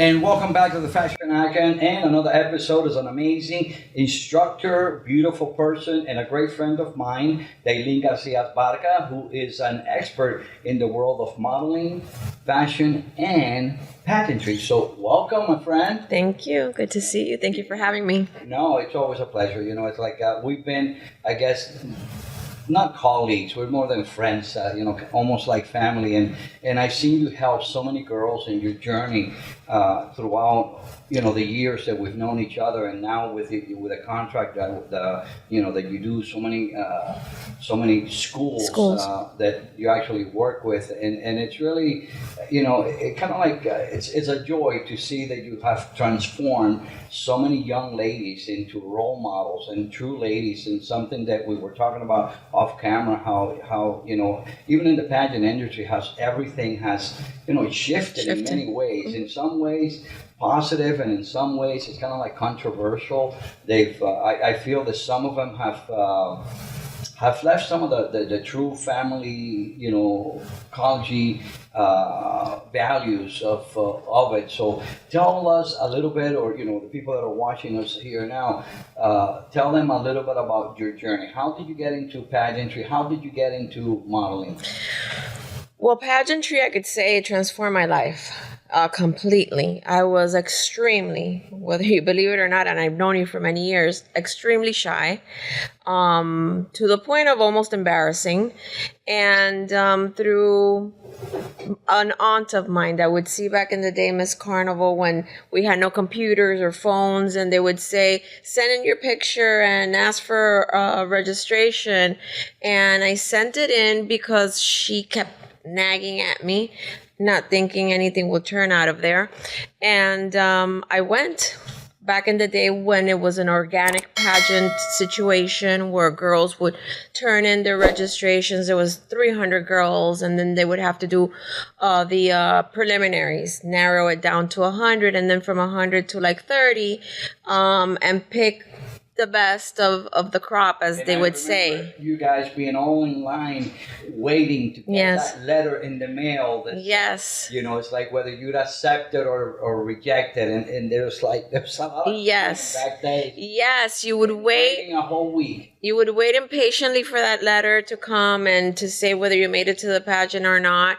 And welcome back to the Fashion Icon. And another episode is an amazing instructor, beautiful person, and a great friend of mine, Dailin Garcia Barca, who is an expert in the world of modeling, fashion, and pageantry. So, welcome, my friend. Thank you. Good to see you. Thank you for having me. No, it's always a pleasure. It's like we've been, I guess, not colleagues, we're more than friends, almost like family. And I've seen you help so many girls in your journey throughout, the years that we've known each other. And now with a contract that you do so many schools. That you actually work with. And it's really, it kind of like, it's a joy to see that you have transformed so many young ladies into role models and true ladies, and something that we were talking about off camera, how even in the pageant industry, how everything has shifted in many ways. In some ways positive, and in some ways it's kind of like controversial. I feel that some of them have left some of the true family, ecology values of it. So tell us a little bit, or the people that are watching us here now, tell them a little bit about your journey. How did you get into pageantry? How did you get into modeling? Well, pageantry, I could say, transformed my life completely. I was extremely, whether you believe it or not, and I've known you for many years, extremely shy, to the point of almost embarrassing. And through an aunt of mine that would see back in the day, Miss Carnival, when we had no computers or phones, and they would say, send in your picture and ask for registration. And I sent it in because she kept nagging at me, not thinking anything would turn out of there. And I went back in the day when it was an organic pageant situation where girls would turn in their registrations. There was 300 girls, and then they would have to do the preliminaries, narrow it down to 100, and then from 100 to like 30, and pick the best of the crop, as they would say. You guys being all in line, waiting to get that letter in the mail. Yes. It's like whether you'd accept it or reject it, and there's a lot of back days. Yes, you would wait waiting a whole week. You would wait impatiently for that letter to come and to say whether you made it to the pageant or not.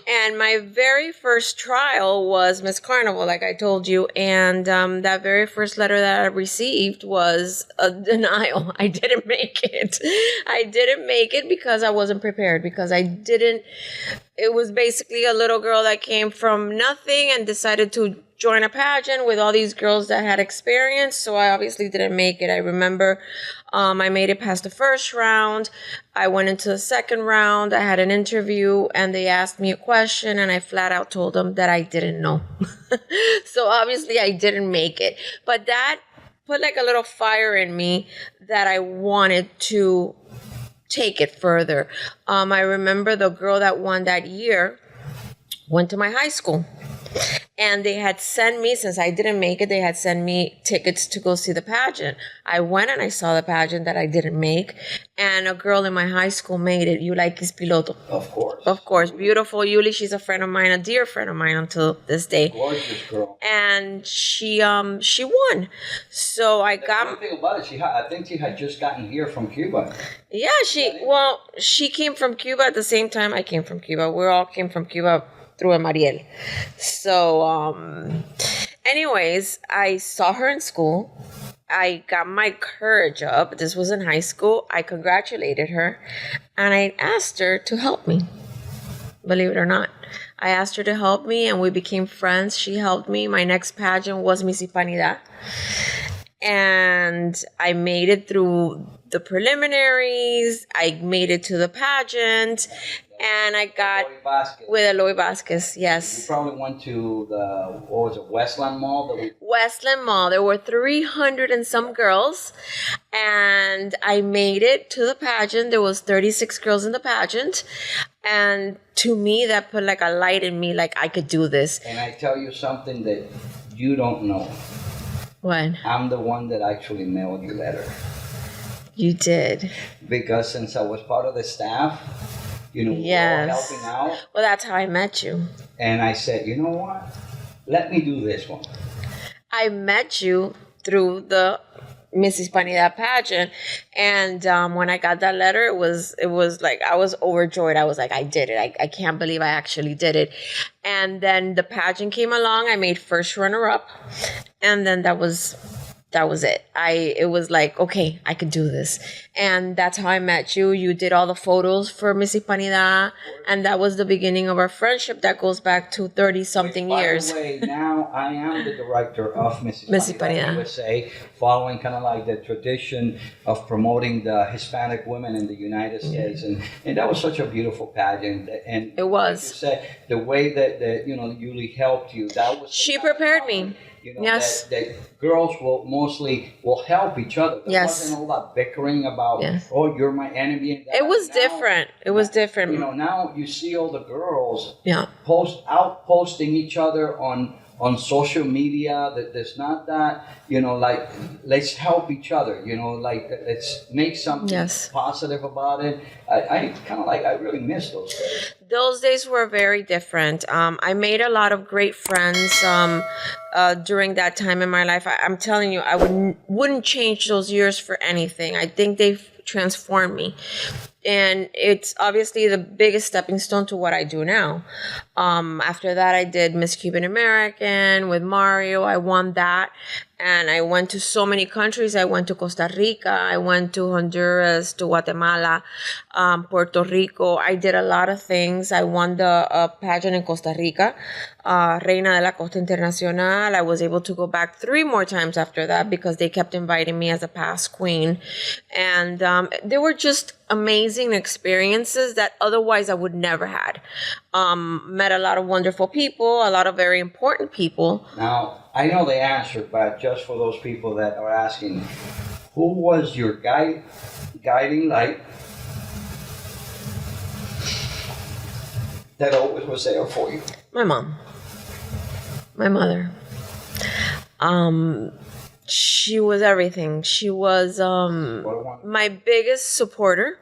And my very first trial was Miss Carnival, like I told you. And that very first letter that I received was a denial. I didn't make it. I didn't make it because I wasn't prepared, because it was basically a little girl that came from nothing and decided to join a pageant with all these girls that had experience. So I obviously didn't make it. I remember I made it past the first round. I went into the second round. I had an interview and they asked me a question and I flat out told them that I didn't know. So obviously I didn't make it. But that put like a little fire in me that I wanted to take it further. I remember the girl that won that year went to my high school. And they had sent me, since I didn't make it, they had sent me tickets to go see the pageant. I went and I saw the pageant that I didn't make. And a girl in my high school made it, Yulikis Piloto. Of course. Of course. Beautiful Yuli. She's a friend of mine, a dear friend of mine until this day. Gorgeous girl. And she won. So I got... One thing about it, I think she had just gotten here from Cuba. Yeah, she came from Cuba at the same time I came from Cuba. We all came from Cuba through Mariel. So, anyways, I saw her in school. I got my courage up. This was in high school. I congratulated her. And I asked her to help me. Believe it or not. I asked her to help me and we became friends. She helped me. My next pageant was Miss Hispanidad. And I made it through the preliminaries. I made it to the pageant. And I got with Eloy Vasquez, yes. You probably went to Westland Mall? Westland Mall. There were 300 and some girls. And I made it to the pageant. There was 36 girls in the pageant. And to me, that put like a light in me, like I could do this. And I tell you something that you don't know. What? I'm the one that actually mailed your letter. You did. Because since I was part of the staff, yes, we were all helping out. Well, that's how I met you. And I said, you know what? let me do this one. I met you through the Miss Hispanidad pageant, and when I got that letter, it was like I was overjoyed. I was like, I did it. I can't believe I actually did it. And then the pageant came along. I made first runner up, and then that was it. It was like, okay, I could do this. And that's how I met you. You did all the photos for Miss Hispanidad, and that was the beginning of our friendship that goes back to 30 something years. By the way, now I am the director of Miss Miss Hispanidad Hispanidad. USA, following kind of like the tradition of promoting the Hispanic women in the United States, and that was such a beautiful pageant. And It was. like you said, the way that Yuli helped you, that was. She prepared me. Yes. That girls will help each other. There Yes. wasn't all that bickering about, Yes. oh, you're my enemy. It was different. It was different. Now you see all the girls Yeah. posting each other on social media. That there's not that, like, let's help each other. Like, let's make something Yes. positive about it. I kind of I really miss those days. Those days were very different. I made a lot of great friends during that time in my life. I'm telling you, I wouldn't change those years for anything. I think they've transformed me. And it's obviously the biggest stepping stone to what I do now. After that, I did Miss Cuban American with Mario. I won that. And I went to so many countries. I went to Costa Rica. I went to Honduras, to Guatemala, Puerto Rico. I did a lot of things. I won the pageant in Costa Rica, Reina de la Costa Internacional. I was able to go back 3 more times after that because they kept inviting me as a past queen. And they were just amazing experiences that otherwise I would never had. Met a lot of wonderful people, a lot of very important people. Now, I know the answer, but just for those people that are asking, who was your guiding light that always was there for you? My mom. My mother. She was everything. She was my biggest supporter.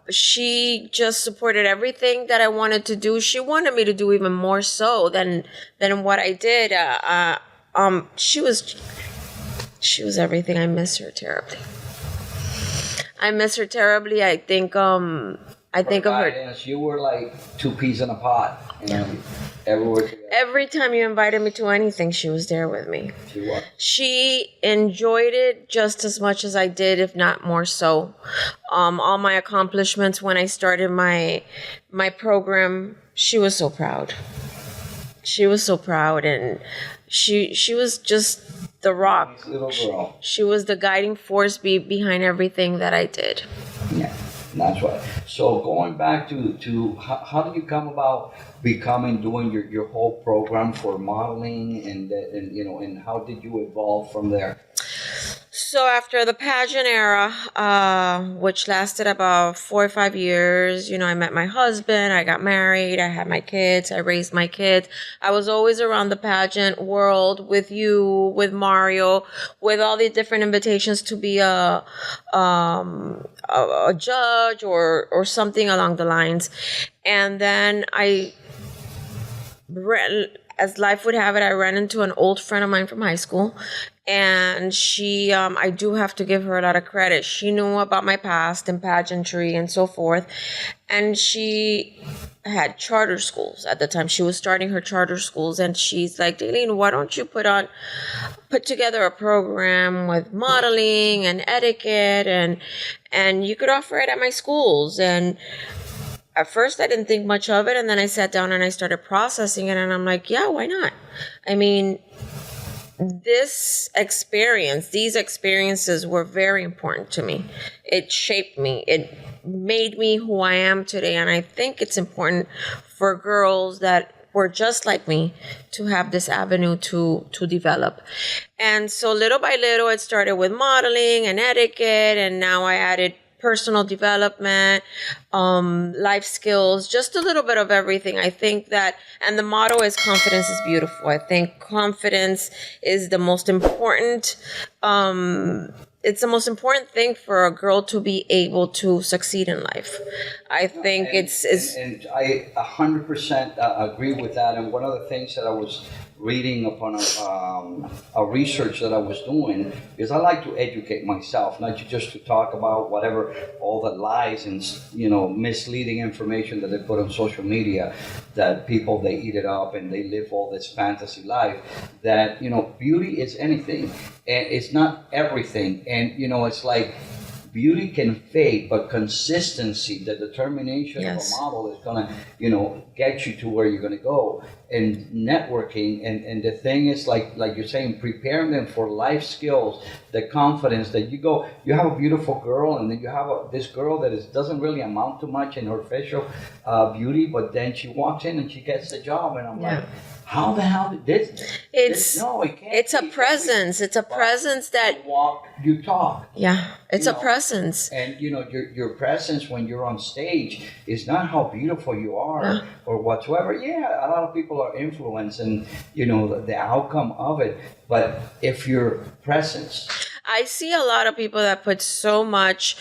She just supported everything that I wanted to do. She wanted me to do even more so than what I did. She was everything. I miss her terribly. I think of her. You were like 2 peas in a pot, everywhere together. Every time you invited me to anything, she was there with me. She was. She enjoyed it just as much as I did, if not more so. All my accomplishments when I started my program, she was so proud. She was so proud, and she was just the rock. Nice little girl. She was the guiding force behind everything that I did. Yeah. That's right. So going back to how did you come about doing your whole program for modeling and how did you evolve from there? So after the pageant era, which lasted about 4 or 5 years, I met my husband, I got married, I had my kids, I raised my kids. I was always around the pageant world with you, with Mario, with all the different invitations to be a judge or something along the lines. And then as life would have it, I ran into an old friend of mine from high school. And she, I do have to give her a lot of credit. She knew about my past and pageantry and so forth. And she had charter schools at the time. She was starting her charter schools. And she's like, Daylene, why don't you put together a program with modeling and etiquette and you could offer it at my schools. And at first I didn't think much of it. And then I sat down and I started processing it. And I'm like, yeah, why not? I mean, these experiences were very important to me. It shaped me. It made me who I am today. And I think it's important for girls that were just like me to have this avenue to develop. And so little by little, it started with modeling and etiquette. And now I added personal development, life skills, just a little bit of everything. I think that, and the motto is confidence is beautiful. I think confidence is the most important it's the most important thing for a girl to be able to succeed in life. I think and I 100% agree with that. And one of the things that I was reading upon a research that I was doing is I like to educate myself, not just to talk about whatever all the lies and misleading information that they put on social media, that people they eat it up and they live all this fantasy life. That beauty is anything, and it's not everything, and it's like. Beauty can fade, but consistency, the determination of a model is gonna, get you to where you're gonna go. And networking, and the thing is, like you're saying, preparing them for life skills, the confidence that you have a beautiful girl, and then you have this girl that doesn't really amount to much in her facial beauty, but then she walks in and she gets the job, and I'm like. How the hell did this? No, it can't. It's a presence. It's a presence that you walk, you talk. Yeah, it's a presence. And your presence when you're on stage is not how beautiful you are or whatsoever. Yeah, a lot of people are influenced and the outcome of it. But if your presence. I see a lot of people that put so much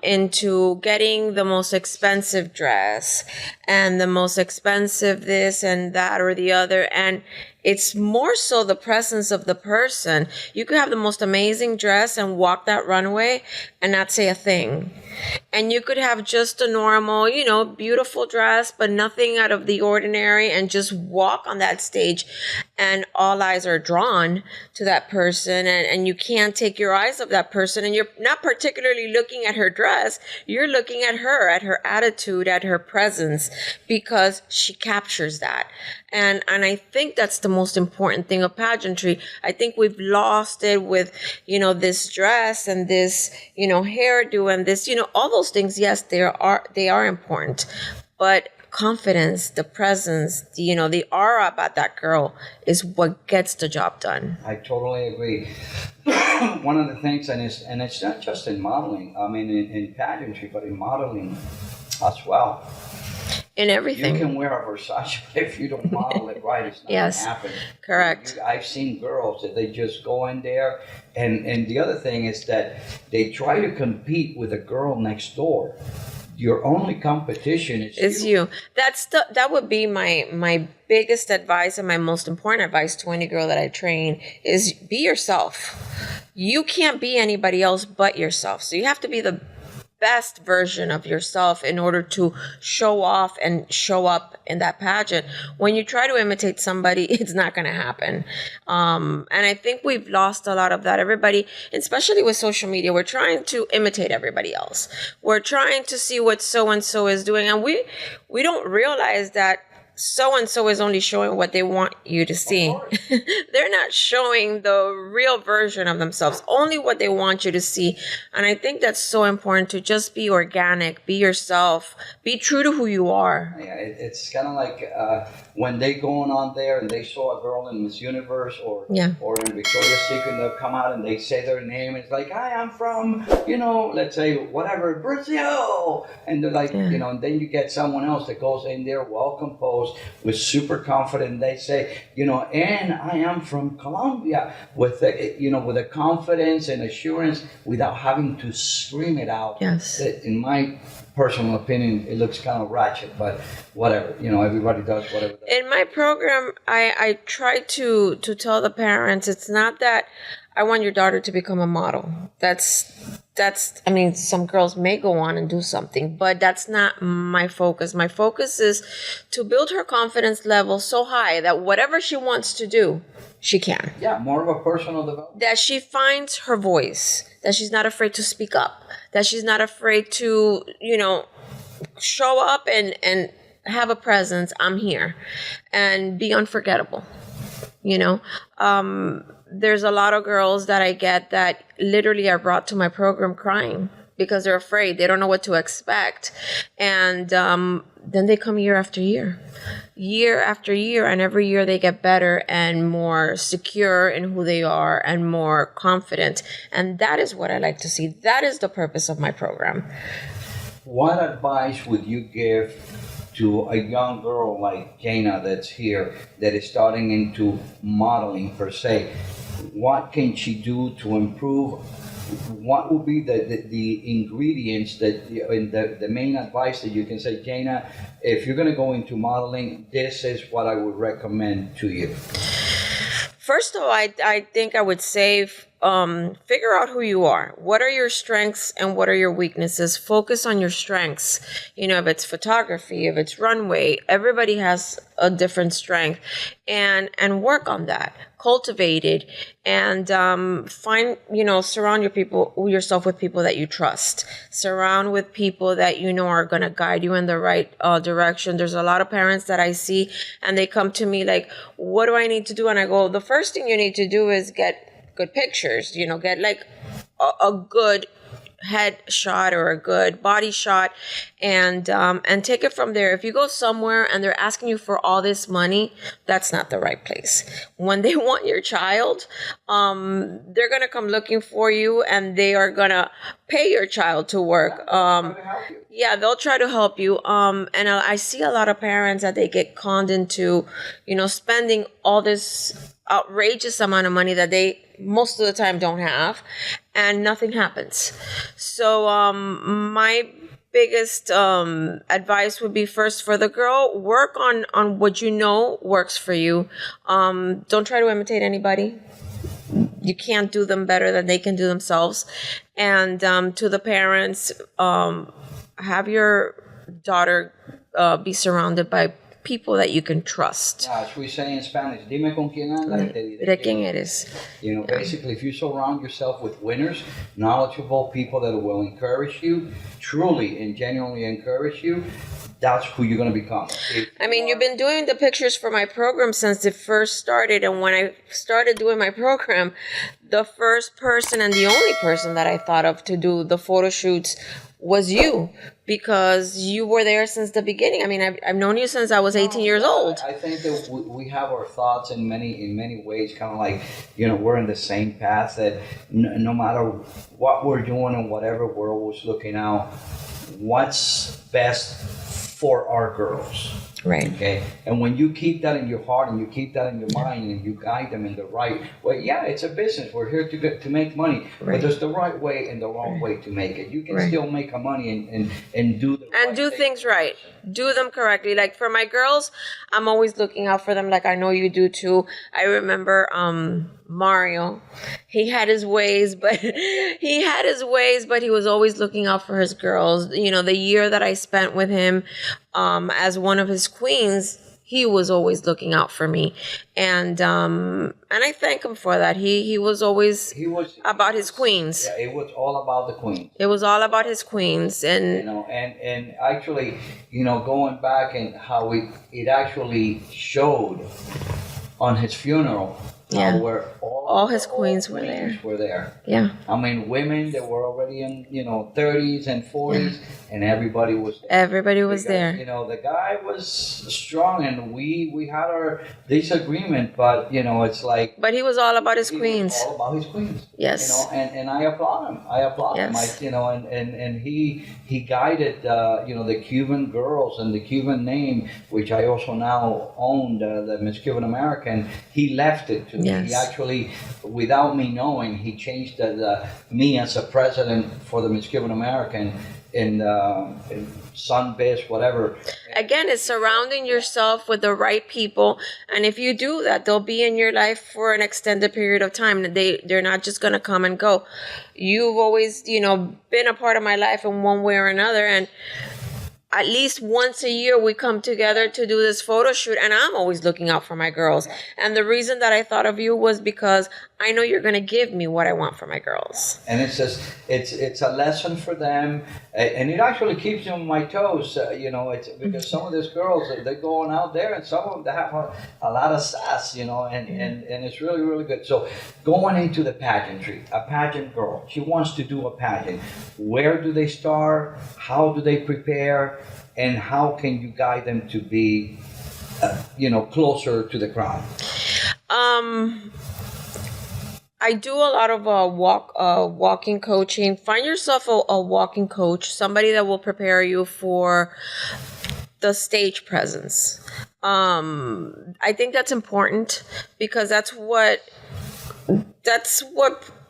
into getting the most expensive dress and the most expensive this and that or the other. And it's more so the presence of the person. You could have the most amazing dress and walk that runway and not say a thing. And you could have just a normal, beautiful dress, but nothing out of the ordinary, and just walk on that stage and all eyes are drawn to that person, and you can't take your eyes off that person, and you're not particularly looking at her dress. You're looking at her attitude, at her presence, because she captures that. And I think that's the most important thing of pageantry. I think we've lost it with, this dress and this, hairdo and this, all those things. Yes, they are important, but confidence, the presence, the aura about that girl is what gets the job done. I totally agree. One of the things, and it's not just in modeling, I mean in pageantry, but in modeling as well. In everything. You can wear a Versace, but if you don't model it right, it's not going to happen. Correct. I've seen girls that they just go in there, and the other thing is that they try to compete with a girl next door. Your only competition is you. That would be my biggest advice and my most important advice to any girl that I train is be yourself. You can't be anybody else but yourself. So you have to be the best version of yourself in order to show off and show up in that pageant. When you try to imitate somebody, it's not going to happen. And I think we've lost a lot of that. Everybody, especially with social media, we're trying to imitate everybody else. We're trying to see what so-and-so is doing. And we don't realize that so-and-so is only showing what they want you to see. They're not showing the real version of themselves, only what they want you to see. And I think that's so important to just be organic, be yourself, be true to who you are. Yeah, it's kind of like when they going on there and they saw a girl in Miss Universe or in Victoria's Secret, they'll come out and they say their name. It's like, hi, I'm from, let's say, whatever, Brazil. And they're like, and then you get someone else that goes in there, well composed, with super confident. They say, and I am from Colombia, with with a confidence and assurance without having to scream it out. Yes. In my personal opinion, it looks kind of ratchet, but whatever. Everybody does whatever. In my program, I try to tell the parents, it's not that I want your daughter to become a model. That's some girls may go on and do something, but that's not my focus. My focus is to build her confidence level so high that whatever she wants to do, she can. Yeah, more of a personal development. That she finds her voice, that she's not afraid to speak up, that she's not afraid to, show up and have a presence. I'm here, and be unforgettable. There's a lot of girls that I get that literally are brought to my program crying because they're afraid. They don't know what to expect. And then they come year after year after year. And every year they get better and more secure in who they are and more confident. And that is what I like to see. That is the purpose of my program. What advice would you give to a young girl like Jana that's here, that is starting into modeling per se? What can she do to improve what would be the ingredients that and the main advice that you can say, Jana, if you're going to go into modeling, this is what I would recommend to you? First of all, I think I would say figure out who you are. What are your strengths and what are your weaknesses? Focus on your strengths. You know, if it's photography, if it's runway, everybody has a different strength, and work on that. Cultivate it, and find, surround yourself with people that you trust. Surround with people that you know are going to guide you in the right direction. There's a lot of parents that I see, and they come to me like, what do I need to do? And I go, the first thing you need to do is get good pictures, get like a good head shot or a good body shot, and take it from there. If you go somewhere and they're asking you for all this money, that's not the right place. When they want your child, they're gonna come looking for you, and they are gonna pay your child to work. Yeah, they'll try to help you. And I see a lot of parents that they get conned into, spending all this outrageous amount of money that they most of the time don't have, and nothing happens. So my biggest advice would be, first, for the girl, work on what works for you. Don't try to imitate anybody. You can't do them better than they can do themselves. And to the parents, have your daughter be surrounded by people that you can trust. As we say in Spanish, dime con quién andas, te diré quién eres. Basically, if you surround yourself with winners, knowledgeable people that will encourage you, truly and genuinely encourage you, that's who you're going to become. You've been doing the pictures for my program since it first started, and when I started doing my program, the first person and the only person that I thought of to do the photo shoots was you, because you were there since the beginning. I've known you since I was 18 years old. I think that we have our thoughts in many ways, kind of like, we're in the same path, that no matter what we're doing and whatever, we're always looking out what's best for our girls. Right. Okay. And when you keep that in your heart and you keep that in your mind and you guide them in the right way, it's a business. We're here to make money, but there's the right way and the wrong way to make it. You can still make a money and do the and do things right. Do them correctly. Like for my girls, I'm always looking out for them. Like I know you do too. I remember Mario. He had his ways, but he was always looking out for his girls. The year that I spent with him as one of his queens, he was always looking out for me, and I thank him for that. He was always about his queens. Yeah, it was all about the queens. It was all about his queens, and and actually, going back and how it actually showed on his funeral. Yeah. Where all his queens were there. Yeah. Women that were already in 30s and 40s, and everybody was there. Everybody was there. The guy was strong, and we had our disagreement, but it's like. But he was all about his queens. All about his queens. Yes. And I applaud him. Yes. him. And he guided the Cuban girls and the Cuban name, which I also now own, the Miss Cuban American. He left it to me. Yes. He actually, without me knowing, he changed me as a president for the Miss Cuban American in Sunbiz, whatever. Again, it's surrounding yourself with the right people, and if you do that, they'll be in your life for an extended period of time. They're not just going to come and go. You've always, been a part of my life in one way or another, and at least once a year we come together to do this photo shoot, and I'm always looking out for my girls. And the reason that I thought of you was because I know you're going to give me what I want for my girls. And it's just, it's a lesson for them, and it actually keeps them on my toes. It's because some of these girls, they're going out there, and some of them, they have a lot of sass, and it's really, really good. So going into the pageantry, a pageant girl, she wants to do a pageant. Where do they start? How do they prepare? And how can you guide them to be, closer to the crown? I do a lot of walking coaching. Find yourself a walking coach, somebody that will prepare you for the stage presence. I think that's important because that's what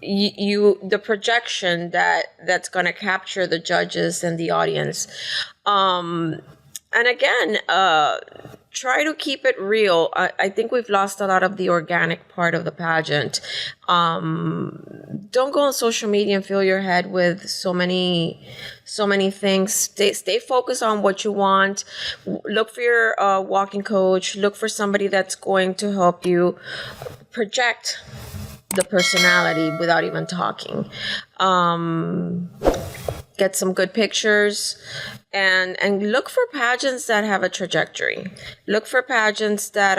the projection that's going to capture the judges and the audience. And again, try to keep it real. I think we've lost a lot of the organic part of the pageant. Don't go on social media and fill your head with so many things. Stay focused on what you want. Look for your walking coach. Look for somebody that's going to help you project the personality without even talking. Get some good pictures, and look for pageants that have a trajectory. Look for pageants that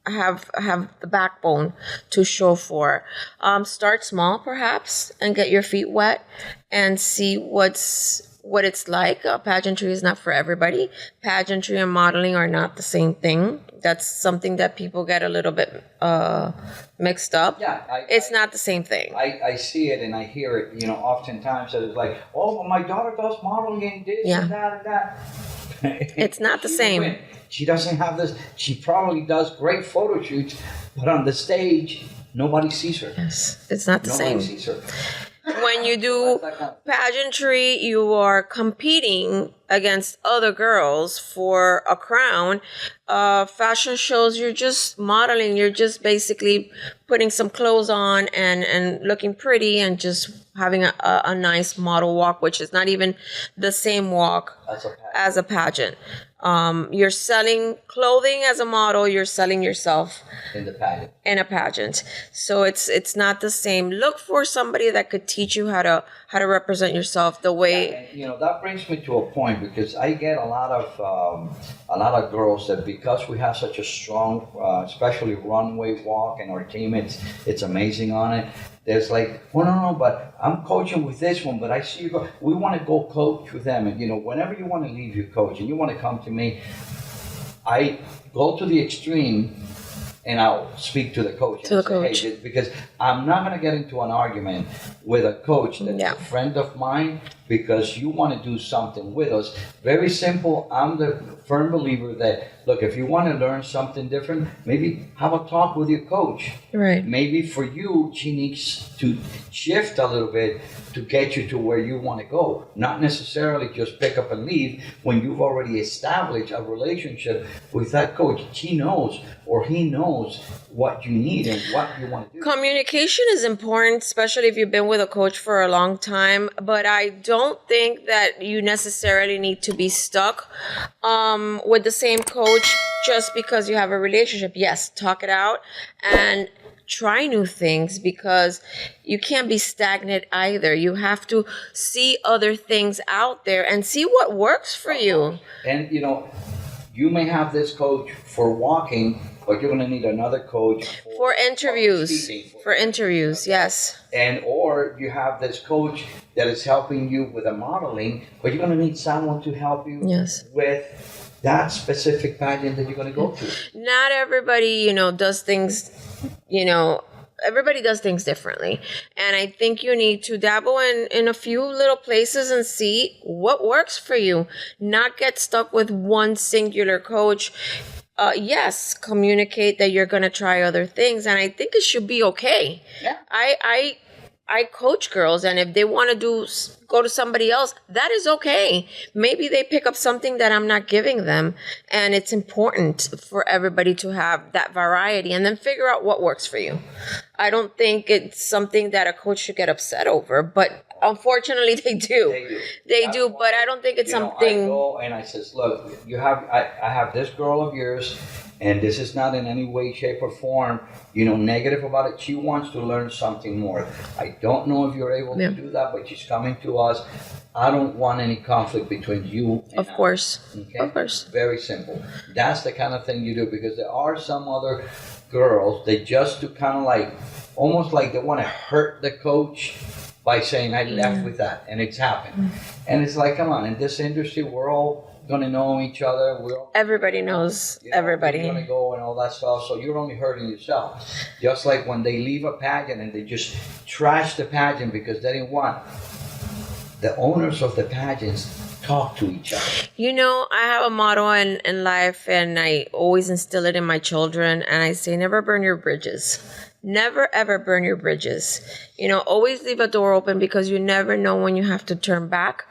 have the backbone to show for. Start small, perhaps, and get your feet wet and see what it's like. Pageantry is not for everybody. Pageantry and modeling are not the same thing. That's something that people get a little bit mixed up. Yeah, it's not the same thing. I see it and I hear it, oftentimes that it's like, oh, well, my daughter does modeling, this and that and that. It's not the same. She doesn't have this. She probably does great photo shoots, but on the stage, nobody sees her. Yes, it's not the same. Nobody sees her. When you do pageantry, you are competing against other girls for a crown. Fashion shows, you're just modeling. You're just basically putting some clothes on and looking pretty and just having a nice model walk, which is not even the same walk as a pageant. You're selling clothing as a model. You're selling yourself in a pageant. So it's not the same. Look for somebody that could teach you how to represent yourself the way. Yeah, and, that brings me to a point, because I get a lot of girls that, because we have such a strong, especially runway walk, and our team, it's amazing on it. There's like, well, no, but I'm coaching with this one, but I see you go. We want to go coach with them, and whenever you want to leave your coach and you want to come to me, I go to the extreme, and I'll speak to the coach. Hey, because I'm not going to get into an argument with a coach that's a friend of mine because you want to do something with us. Very simple. I'm the firm believer that, look, if you want to learn something different, maybe have a talk with your coach. Right. Maybe for you, she needs to shift a little bit to get you to where you want to go. Not necessarily just pick up and leave when you've already established a relationship with that coach. She knows, or he knows, what you need and what you want to do. Communication is important, especially if you've been with a coach for a long time. But I don't think that you necessarily need to be stuck with the same coach just because you have a relationship. Yes, talk it out and try new things, because you can't be stagnant either. You have to see other things out there and see what works for you. And you may have this coach for walking, but you're going to need another coach for interviews. For interviews, yes. And or you have this coach that is helping you with the modeling, but you're going to need someone to help you with that specific pageant that you're going to go to. Not everybody, does things, everybody does things differently. And I think you need to dabble in a few little places and see what works for you. Not get stuck with one singular coach. Yes, communicate that you're going to try other things. And I think it should be okay. Yeah. I coach girls, and if they want to go to somebody else, that is okay. Maybe they pick up something that I'm not giving them, and it's important for everybody to have that variety and then figure out what works for you. I don't think it's something that a coach should get upset over, but unfortunately they do. They do, but I don't think it's something. I go and I says, look, I have this girl of yours, and this is not in any way, shape, or form, negative about it. She wants to learn something more. I don't know if you're able to do that, but she's coming to us. I don't want any conflict between you and Of course. Okay? Of course. Very simple. That's the kind of thing you do, because there are some other girls, they just do kind of almost like they want to hurt the coach by saying, I left with that, and it's happened. And it's like, come on, in this industry, we're all going to know each other. Everybody knows everybody. We're going to go and all that stuff, so you're only hurting yourself. Just like when they leave a pageant and they just trash the pageant because they didn't want the owners of the pageants talk to each other. I have a motto in life, and I always instill it in my children, and I say, never burn your bridges. never ever burn your bridges. You know, always leave a door open because you never know when you have to turn back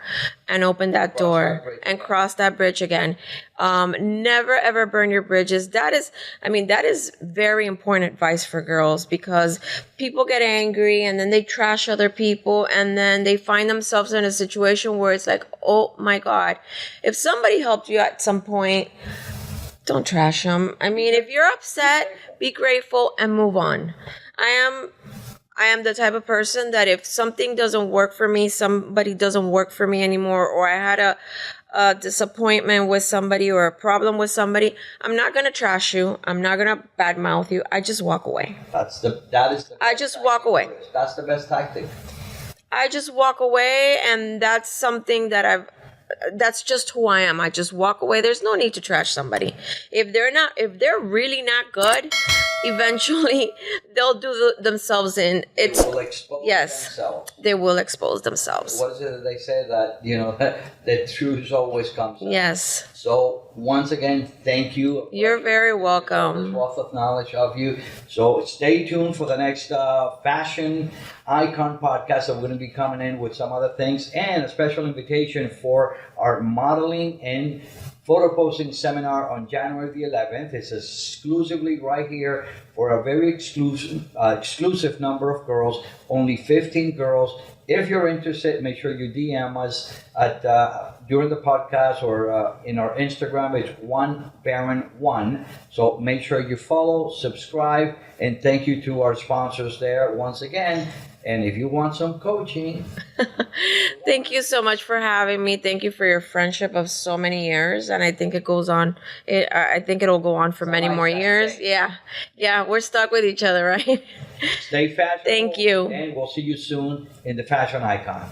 and open that door and cross that bridge again. Never ever burn your bridges. That is very important advice for girls, because people get angry and then they trash other people, and then they find themselves in a situation where it's like, oh my God, if somebody helped you at some point, don't trash them. I mean, if you're upset, be grateful and move on. I am the type of person that if something doesn't work for me, somebody doesn't work for me anymore, or I had a disappointment with somebody or a problem with somebody, I'm not going to trash you. I'm not going to badmouth you. I just walk away. I just walk away. That's the best tactic. I just walk away, and that's something that that's just who I am. I just walk away. There's no need to trash somebody. If they're really not good, eventually they'll do themselves in. They will expose themselves. They will expose themselves. What is it that they say, that, you know, the truth always comes out? Yes. So once again, thank you. You're very welcome. This wealth of knowledge of you. So stay tuned for the next Fashion Icon podcast. I'm going to be coming in with some other things, and a special invitation for our modeling and photo posting seminar on January the 11th. It's exclusively right here for a very exclusive number of girls, only 15 girls. If you're interested, make sure you DM us at during the podcast or in our Instagram. It's OneBaron1. So make sure you follow, subscribe, and thank you to our sponsors there once again. And if you want some coaching, thank you so much for having me. Thank you for your friendship of so many years, and I think it goes on. I think it'll go on for many more years. Yeah, we're stuck with each other, right? Stay fashionable. Thank you, and we'll see you soon in the Fashion Icon.